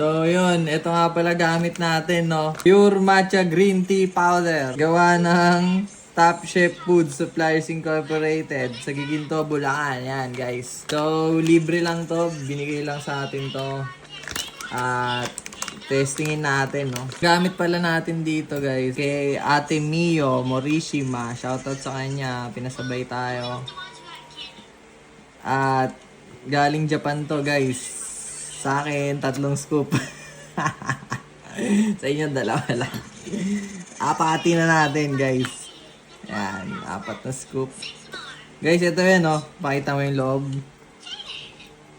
So yun, ito nga pala gamit natin, no? Pure Matcha Green Tea Powder. Gawa ng Top Chef Food Suppliers Incorporated sa Giginto, Bulacan. Yan guys. So libre lang to, binigay lang sa atin to. At testingin natin, no? Gamit pala natin dito guys kay Ate Mio Morishima. Shoutout sa kanya, pinasabay tayo. At galing Japan to guys. Sa akin, 3 scoop. Sa inyo, 2 lang. Apati na natin, guys. Yan, 4 na scoop. Guys, ito yan, oh. Pakita mo yung loob.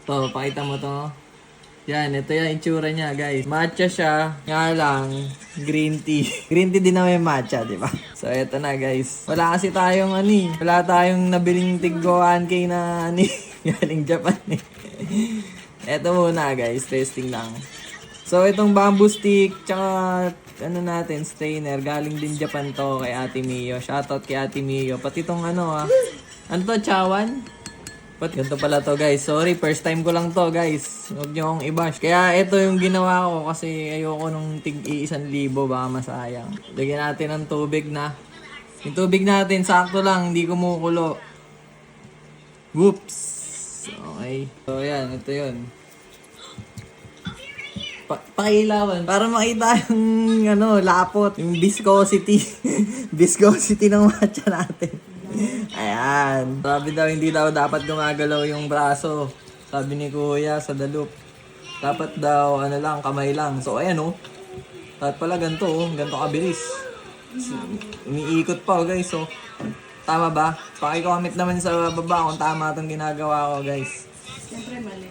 To, pakita mo to. Yan, ito yung itsura niya, guys. Matcha siya. Nga lang, green tea. Green tea din naman yung matcha, di ba? So, ito na, guys. Wala kasi tayong, wala tayong nabiling tiggo 1K na, galing Japan, Eto muna guys, testing lang. So itong bamboo stick, tsaka natin, strainer, galing din Japan to kay Ate Mio. Shoutout kay Ate Mio. Pati itong ano to, chawan? Pati ganito pala to guys. Sorry, first time ko lang to guys. Huwag nyo akong i-bash. Kaya ito yung ginawa ko kasi ayoko nung tig-1,000, baka masayang. Lagyan natin ng tubig na. Yung tubig natin, sakto lang, hindi kumukulo. Whoops! Okay. So, yan. Ito yun. Pakilawan. Para makita yung, lapot. Yung viscosity. Viscosity ng matcha natin. Ayan. Sabi daw, hindi daw dapat gumagalaw yung braso. Sabi ni Kuya sa dalup. Dapat daw, kamay lang. So, ayan, dapat pala ganito, ganito kabilis. Umiikot pa, guys, Tama ba? Paki-comment naman sa baba kung tama itong ginagawa ko, guys. Siyempre mali.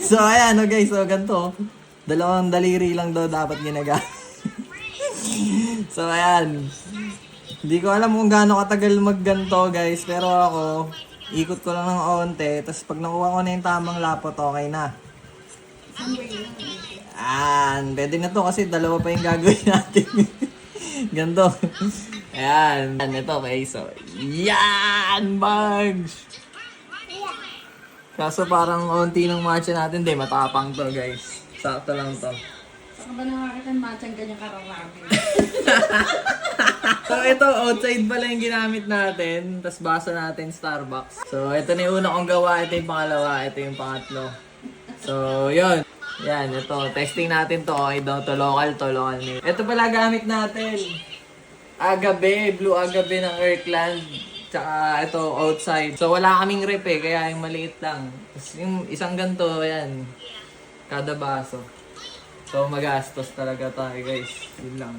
So, ayan, guys. So, ganito. 2 daliri lang daw dapat ginagamit. So, ayan. Hindi ko alam kung gaano katagal magganto, guys. Pero ako, ikot ko lang ng onte. Tapos pag nakuha ko na yung tamang lapot, okay na. Pwede na to kasi 2 pa yung gagawin natin. Ganto. Ayan. Ito, okay. So, yan! Bugs! Kaso parang onti ng matcha natin. Hindi, matapang to, guys. Sakto lang to. Saka ba nakakita ng matcha ang ganyan kararami? So, ito, outside pala yung ginamit natin. Tapos basa natin Starbucks. So, ito na yung una kong gawa. Ito yung pangalawa. Ito yung pangatlo. So, yun. Yan, ito. Testing natin to. Okay daw to. Local name. Ito pala gamit natin. Agave. Blue agave ng Kirkland. Tsaka ito, outside. So, wala kaming rep kaya yung maliit lang. Tapos yung isang ganito, yan. Kada baso. So, magastos talaga tayo, guys. Yun lang.